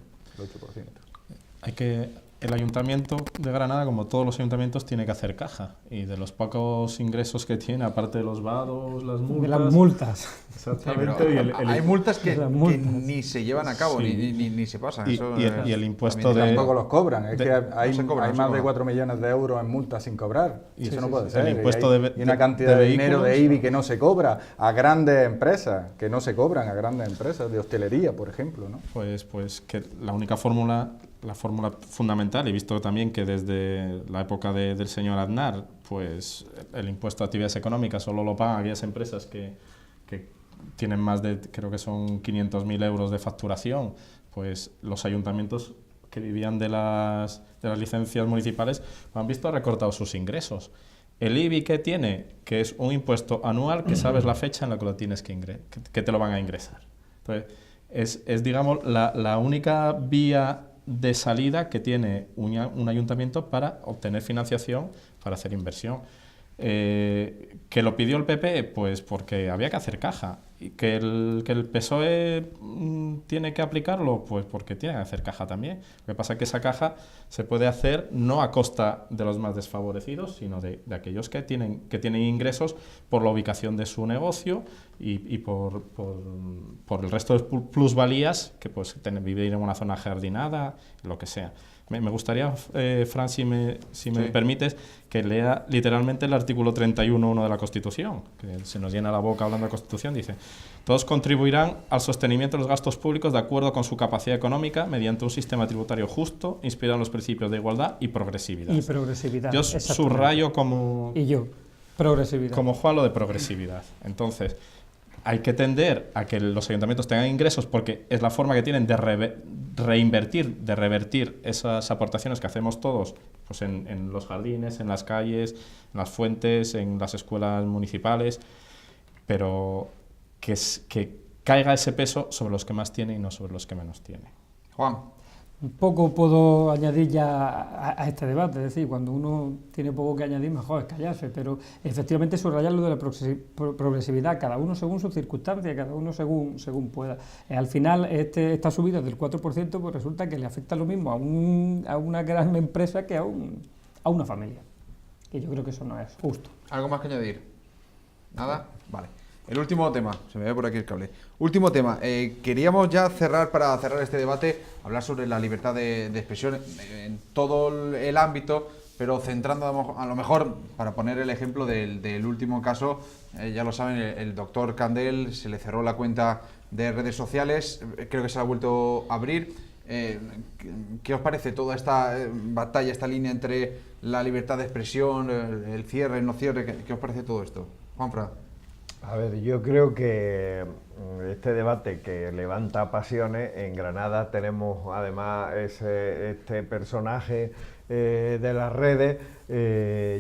El Ayuntamiento de Granada, como todos los ayuntamientos, tiene que hacer caja, y de los pocos ingresos que tiene, aparte de los vados, las multas... De las multas. Exactamente. Sí, hay multas que ni se llevan a cabo, sí. ni se pasan. Y el impuesto de... Tampoco los cobran, es que hay más de 4 4 millones de euros en multas sin cobrar, y eso no puede ser. El impuesto y una cantidad de dinero de IBI que no se cobra a grandes empresas, que no se cobran a grandes empresas de hostelería, por ejemplo, ¿no? Pues que la única fórmula... La fórmula fundamental, y visto también que desde la época del señor Aznar, pues el impuesto a actividades económicas solo lo pagan aquellas empresas que tienen más de, creo que son 500.000 euros de facturación, pues los ayuntamientos que vivían de las licencias municipales han visto recortados sus ingresos. El IBI que tiene, que es un impuesto anual que sabes la fecha en la que lo tienes que te lo van a ingresar. Entonces, es digamos, la única vía de salida que tiene un ayuntamiento para obtener financiación para hacer inversión. ¿Que lo pidió el PP? Pues porque había que hacer caja. ¿Y que el PSOE tiene que aplicarlo? Pues porque tiene que hacer caja también. Lo que pasa es que esa caja se puede hacer no a costa de los más desfavorecidos, sino de aquellos que tienen ingresos por la ubicación de su negocio y por el resto de plusvalías, que pues vivir en una zona jardinada, lo que sea. Me gustaría, Fran, si me permites, que lea literalmente el artículo 31.1 de la Constitución, que se nos llena la boca hablando de Constitución. Dice: todos contribuirán al sostenimiento de los gastos públicos de acuerdo con su capacidad económica mediante un sistema tributario justo, inspirado en los principios de igualdad y progresividad. Yo subrayo progresividad. Como Juan lo de progresividad. Entonces, hay que tender a que los ayuntamientos tengan ingresos porque es la forma que tienen de revertir esas aportaciones que hacemos todos, pues en los jardines, en las calles, en las fuentes, en las escuelas municipales, pero que caiga ese peso sobre los que más tienen y no sobre los que menos tienen. Juan. Un poco puedo añadir ya a este debate, es decir, cuando uno tiene poco que añadir, mejor es callarse, pero efectivamente subrayar lo de la progresividad, cada uno según sus circunstancias, cada uno según pueda. Al final, esta subida del 4%, pues resulta que le afecta lo mismo a una gran empresa que a una familia. Y yo creo que eso no es justo. ¿Algo más que añadir? ¿Nada? Vale. El último tema, se me ve por aquí el cable. Último tema, queríamos ya para cerrar este debate, hablar sobre la libertad de expresión en todo el ámbito, pero centrando a lo mejor, para poner el ejemplo del último caso, ya lo saben, el doctor Candel se le cerró la cuenta de redes sociales, creo que se la ha vuelto a abrir. ¿Qué os parece toda esta batalla, esta línea entre la libertad de expresión, el cierre, el no cierre? ¿Qué os parece todo esto? Juanfran. A ver, yo creo que este debate que levanta pasiones, en Granada tenemos además este personaje de las redes,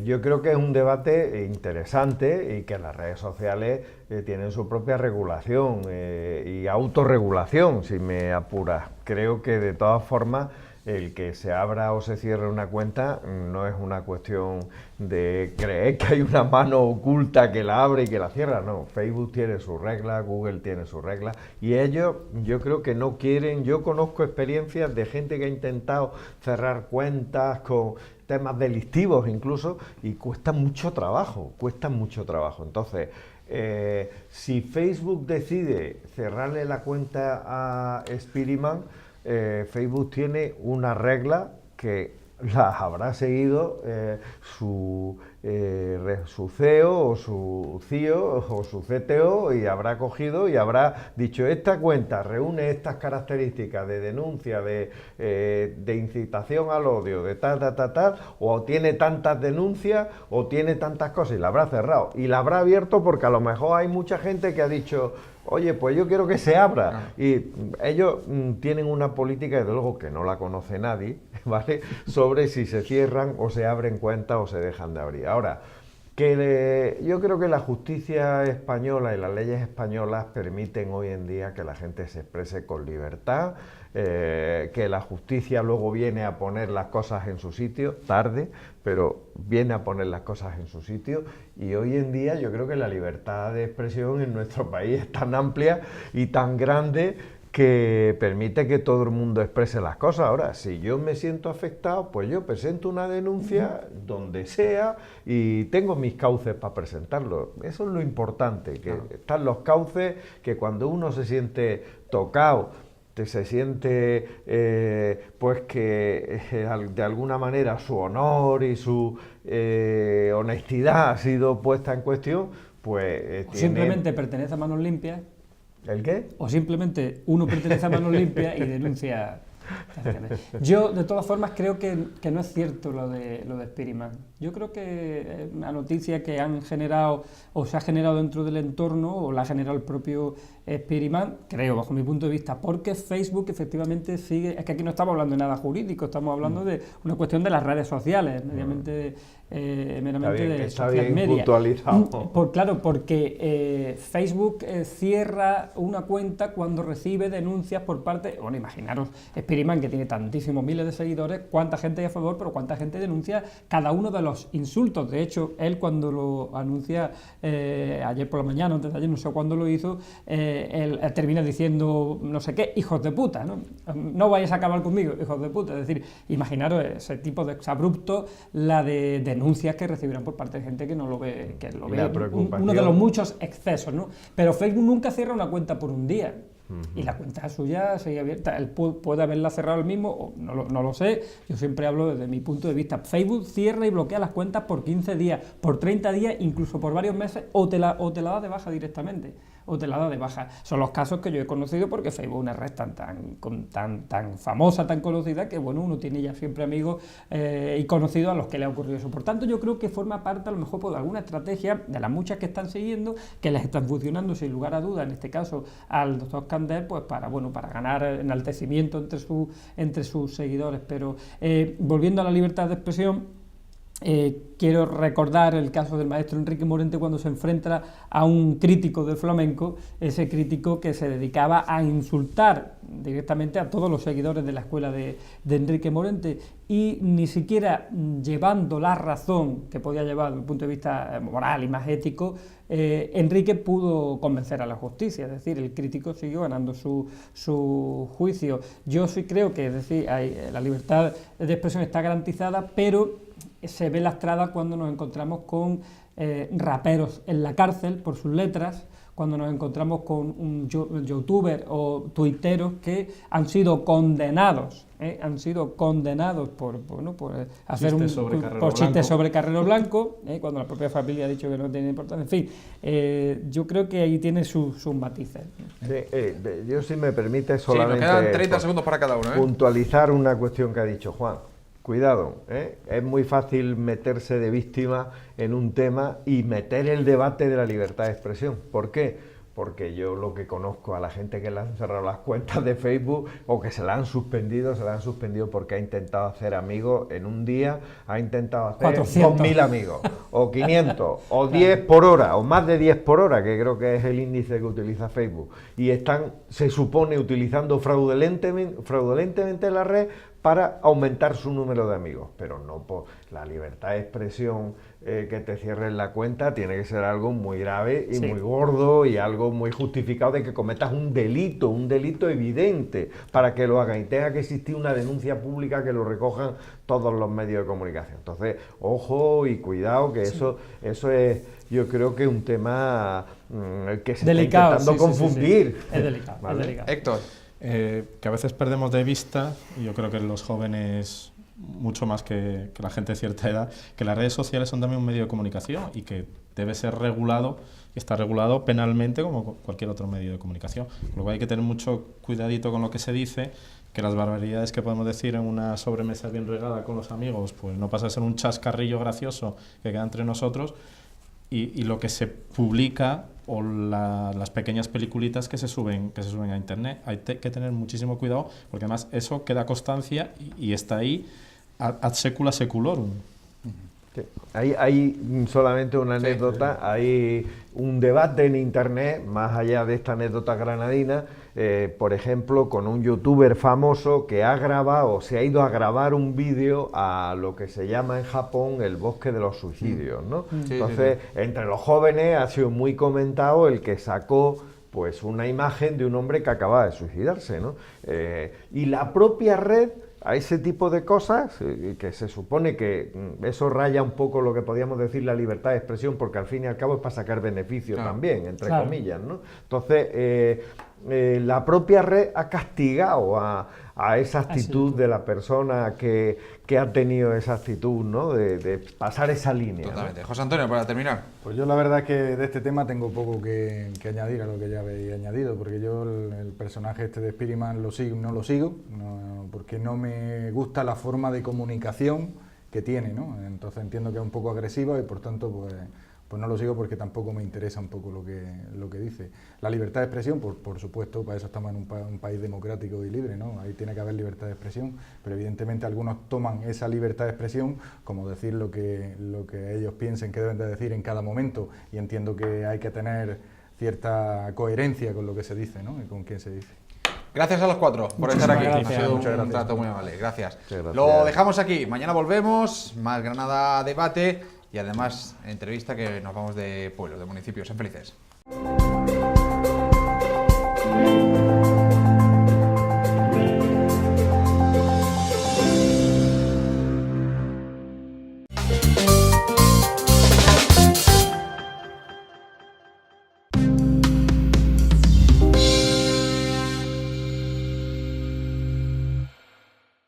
yo creo que es un debate interesante y que las redes sociales tienen su propia regulación y autorregulación, si me apuras. Creo que de todas formas el que se abra o se cierre una cuenta no es una cuestión de creer que hay una mano oculta que la abre y que la cierra, no. Facebook tiene sus reglas, Google tiene sus reglas, y ellos yo creo que no quieren. Yo conozco experiencias de gente que ha intentado cerrar cuentas con temas delictivos incluso, y cuesta mucho trabajo. Entonces, si Facebook decide cerrarle la cuenta a Spiriman, Facebook tiene una regla que las habrá seguido su CEO o su CIO o su CTO, y habrá cogido y habrá dicho: esta cuenta reúne estas características de denuncia, de incitación al odio, de tal, o tiene tantas denuncias o tiene tantas cosas, y la habrá cerrado. Y la habrá abierto porque a lo mejor hay mucha gente que ha dicho: oye, pues yo quiero que se abra. Y ellos tienen una política, desde luego que no la conoce nadie, ¿vale?, sobre si se cierran o se abren cuentas o se dejan de abrir. Ahora, yo creo que la justicia española y las leyes españolas permiten hoy en día que la gente se exprese con libertad, que la justicia luego viene a poner las cosas en su sitio, tarde, pero viene a poner las cosas en su sitio, y hoy en día yo creo que la libertad de expresión en nuestro país es tan amplia y tan grande que permite que todo el mundo exprese las cosas. Ahora, si yo me siento afectado, pues yo presento una denuncia donde sea y tengo mis cauces para presentarlo. Eso es lo importante, que están los cauces, que cuando uno se siente tocado, se siente pues que de alguna manera su honor y su honestidad ha sido puesta en cuestión, pues simplemente pertenece a Manos Limpias. ¿El qué? O simplemente uno pertenece a Manos Limpias y denuncia. Yo, de todas formas, creo que no es cierto lo de Spiriman. Yo creo que es una noticia que han generado o se ha generado dentro del entorno, o la ha generado el propio Spiriman, creo, bajo mi punto de vista, porque Facebook efectivamente sigue. Es que aquí no estamos hablando de nada jurídico, estamos hablando de una cuestión de las redes sociales, meramente de social media. Claro, porque Facebook cierra una cuenta cuando recibe denuncias por parte. Bueno, imaginaros Spiriman, que tiene tantísimos miles de seguidores, cuánta gente hay a favor, pero cuánta gente denuncia cada uno de los insultos. De hecho, él, cuando lo anuncia ayer por la mañana, antes de ayer, no sé cuándo lo hizo, él termina diciendo no sé qué, hijos de puta, no vayáis a acabar conmigo, hijos de puta. Es decir, imaginaros ese tipo de exabrupto, la de denuncias que recibirán por parte de gente que no lo ve, que lo ve uno de los muchos excesos, ¿no? Pero Facebook nunca cierra una cuenta por un día. Y la cuenta suya sigue abierta. Él puede haberla cerrado él mismo, o no lo sé. Yo siempre hablo desde mi punto de vista. Facebook cierra y bloquea las cuentas por 15 días, por 30 días, incluso por varios meses, o te la da de baja directamente. Son los casos que yo he conocido, porque Facebook es una red tan famosa, tan conocida, que bueno, uno tiene ya siempre amigos y conocidos a los que le ha ocurrido eso. Por tanto, yo creo que forma parte, a lo mejor, de alguna estrategia de las muchas que están siguiendo, que les están funcionando sin lugar a duda, en este caso al doctor Candel, pues para ganar enaltecimiento entre sus seguidores. Pero volviendo a la libertad de expresión, quiero recordar el caso del maestro Enrique Morente, cuando se enfrenta a un crítico del flamenco, ese crítico que se dedicaba a insultar directamente a todos los seguidores de la escuela de Enrique Morente, y ni siquiera llevando la razón que podía llevar desde el punto de vista moral y más ético, Enrique pudo convencer a la justicia. Es decir, el crítico siguió ganando su juicio. Yo sí creo que, es decir, la libertad de expresión está garantizada, pero se ve lastrada cuando nos encontramos con raperos en la cárcel por sus letras, cuando nos encontramos con un youtuber o tuiteros que han sido condenados por hacer chistes sobre Carrero Blanco, cuando la propia familia ha dicho que no tiene importancia. En fin, yo creo que ahí tiene sus matices. Yo, si me permite, solamente nos quedan 30 segundos para cada uno, puntualizar una cuestión que ha dicho Juan. Cuidado, es muy fácil meterse de víctima en un tema y meter el debate de la libertad de expresión. ¿Por qué? porque yo lo que conozco a la gente que le han cerrado las cuentas de Facebook o que se la han suspendido porque ha intentado hacer amigos en un día, ha intentado hacer 400. 2.000 amigos, o 500, o 10 por hora, o más de 10 por hora, que creo que es el índice que utiliza Facebook, y están, se supone, utilizando fraudulentemente la red para aumentar su número de amigos, pero no por la libertad de expresión. Que te cierren la cuenta tiene que ser algo muy grave y muy gordo y algo muy justificado de que cometas un delito evidente para que lo hagan y tenga que existir una denuncia pública que lo recojan todos los medios de comunicación. Entonces, ojo y cuidado, que eso es, yo creo que un tema que se delicado, está intentando confundir. Es delicado, ¿Vale? es delicado. Héctor. Que a veces perdemos de vista, y yo creo que los jóvenes mucho más que la gente de cierta edad, que las redes sociales son también un medio de comunicación y que debe ser regulado, y está regulado penalmente como cualquier otro medio de comunicación. Con lo cual hay que tener mucho cuidadito con lo que se dice, que las barbaridades que podemos decir en una sobremesa bien regada con los amigos, pues no pasa a ser un chascarrillo gracioso que queda entre nosotros, y lo que se publica o las pequeñas peliculitas que se suben a internet. Hay que tener muchísimo cuidado, porque además eso queda constancia y está ahí ad secula seculorum. Sí. Hay solamente una anécdota, hay un debate en internet, más allá de esta anécdota granadina, por ejemplo, con un youtuber famoso que ha grabado, se ha ido a grabar un vídeo a lo que se llama en Japón el bosque de los suicidios, ¿no? Entonces, entre los jóvenes ha sido muy comentado el que sacó pues una imagen de un hombre que acaba de suicidarse, ¿no? Y la propia red, a ese tipo de cosas, que se supone que eso raya un poco lo que podríamos decir la libertad de expresión, porque al fin y al cabo es para sacar beneficio también, entre comillas, ¿no? Entonces, la propia red ha castigado a esa actitud de la persona que ha tenido esa actitud, ¿no? De pasar esa línea. Totalmente. ¿no? José Antonio, para terminar. Pues yo la verdad es que de este tema tengo poco que añadir a lo que ya habéis añadido, porque yo el personaje este de Spiderman no lo sigo, porque no me gusta la forma de comunicación que tiene, ¿no? Entonces entiendo que es un poco agresiva y por tanto pues no lo sigo, porque tampoco me interesa un poco lo que dice. La libertad de expresión, por supuesto, para eso estamos en un país democrático y libre, ¿no? Ahí tiene que haber libertad de expresión, pero evidentemente algunos toman esa libertad de expresión como decir lo que ellos piensen que deben de decir en cada momento, y entiendo que hay que tener cierta coherencia con lo que se dice, ¿no? Y con quién se dice. Gracias a los cuatro por estar aquí. Gracias. Ha sido Muchas un gracias. trato muy amable. Gracias. Muchas gracias. Lo dejamos aquí. Mañana volvemos. Más Granada Debate. Y además, entrevista que nos vamos de pueblos, de municipios. Sean felices.